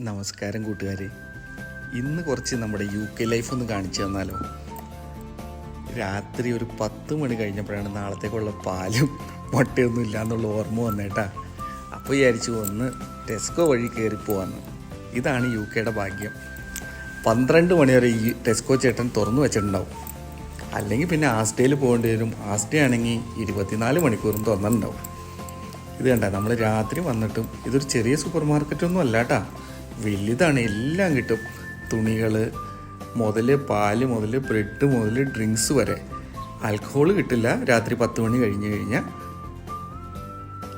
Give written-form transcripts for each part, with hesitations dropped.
നമസ്കാരം കൂട്ടുകാരെ. ഇന്ന് കുറച്ച് നമ്മുടെ UK ലൈഫ് ഒന്ന് കാണിച്ചു തന്നാലോ. രാത്രി ഒരു 10 മണി കഴിഞ്ഞപ്പോഴാണ് നാളത്തേക്കുള്ള പാലും മുട്ടയൊന്നും ഇല്ലയെന്നുള്ള ഓർമ്മ വന്നേട്ടാ. അപ്പോൾ വിചാരിച്ചു ഒന്ന് ടെസ്കോ വഴി കയറിപ്പോവാന്ന്. ഇതാണ് UKയുടെ ഭാഗ്യം. 12 മണി വരെ ഈ ടെസ്കോ ചേട്ടൻ തുറന്നു വെച്ചിട്ടുണ്ടാവും. അല്ലെങ്കിൽ പിന്നെ ആസ്റ്റയിൽ പോകേണ്ടി വരും. ആസ്റ്റേ ആണെങ്കിൽ 24 മണിക്കൂറും തുറന്നിട്ടുണ്ടാവും. ഇത് കണ്ട, നമ്മൾ രാത്രി വന്നിട്ടും ഇതൊരു ചെറിയ സൂപ്പർ മാർക്കറ്റൊന്നും അല്ല കേട്ടാ, വലുതാണ്. എല്ലാം കിട്ടും. തുണികൾ മുതൽ പാല് മുതൽ ബ്രെഡ് മുതൽ ഡ്രിങ്ക്സ് വരെ. ആൽക്കഹോൾ കിട്ടില്ല രാത്രി 10 മണി കഴിഞ്ഞ് കഴിഞ്ഞാൽ.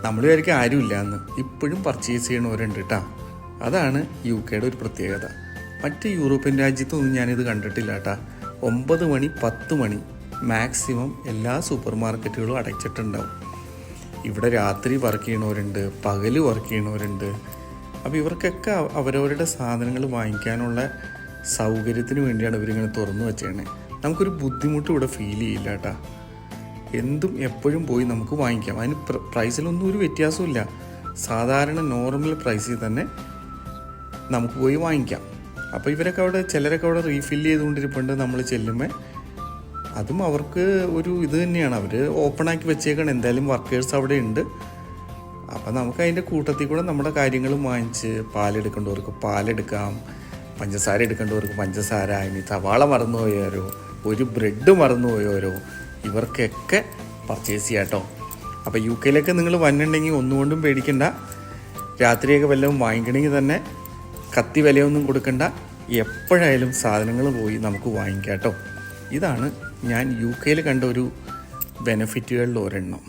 നമ്മൾ വിചാരിക്കും ആരുമില്ല എന്ന്. ഇപ്പോഴും പർച്ചേസ് ചെയ്യണവരുണ്ട് കേട്ടാ. അതാണ് UKയുടെ ഒരു പ്രത്യേകത. മറ്റ് യൂറോപ്യൻ രാജ്യത്തൊന്നും ഞാനിത് കണ്ടിട്ടില്ല കേട്ടാ. 9 മണി 10 മണി മാക്സിമം എല്ലാ സൂപ്പർ മാർക്കറ്റുകളും അടച്ചിട്ടുണ്ടാവും. ഇവിടെ രാത്രി വർക്ക് ചെയ്യണവരുണ്ട്, പകൽ വർക്ക് ചെയ്യണവരുണ്ട്. അപ്പോൾ ഇവർക്കൊക്കെ അവരവരുടെ സാധനങ്ങൾ വാങ്ങിക്കാനുള്ള സൗകര്യത്തിന് വേണ്ടിയാണ് ഇവരിങ്ങനെ തുറന്നു വെച്ചേണേ. നമുക്കൊരു ബുദ്ധിമുട്ട് ഇവിടെ ഫീൽ ചെയ്യില്ല കേട്ടാ. എന്തും എപ്പോഴും പോയി നമുക്ക് വാങ്ങിക്കാം. അതിന് പ്രൈസിലൊന്നും ഒരു വ്യത്യാസമില്ല. സാധാരണ നോർമൽ പ്രൈസിൽ തന്നെ നമുക്ക് പോയി വാങ്ങിക്കാം. അപ്പോൾ ഇവരൊക്കെ അവിടെ ചിലരൊക്കെ അവിടെ റീഫില്ല് ചെയ്തുകൊണ്ടിരിപ്പുണ്ട്. നമ്മൾ ചെല്ലുമ്പോൾ അതും അവർക്ക് ഒരു ഇത് തന്നെയാണ്. അവർ ഓപ്പണാക്കി വെച്ചേക്കണം. എന്തായാലും വർക്കേഴ്സ് അവിടെ ഉണ്ട്. അപ്പം നമുക്ക് അതിൻ്റെ കൂട്ടത്തിൽ കൂടെ നമ്മുടെ കാര്യങ്ങളും വാങ്ങിച്ച് പാലെടുക്കേണ്ടവർക്ക് പാലെടുക്കാം, പഞ്ചസാര എടുക്കേണ്ടവർക്ക് പഞ്ചസാര, ഇനി സവാള മറന്നുപോയവരോ ഒരു ബ്രെഡ് മറന്നുപോയവരോ ഇവർക്കൊക്കെ പർച്ചേസ് ചെയ്യാം കേട്ടോ. അപ്പോൾ UKയിലൊക്കെ നിങ്ങൾ വന്നിട്ടുണ്ടെങ്കിൽ ഒന്നുകൊണ്ടും പേടിക്കണ്ട. രാത്രിയൊക്കെ വല്ലതും വാങ്ങിക്കണമെങ്കിൽ തന്നെ കത്തി വിലയൊന്നും കൊടുക്കണ്ട. എപ്പോഴായാലും സാധനങ്ങൾ പോയി നമുക്ക് വാങ്ങിക്കാം കേട്ടോ. ഇതാണ് ഞാൻ UKയിൽ കണ്ട ഒരു ബെനിഫിറ്റുകളിൽ ഒരെണ്ണം.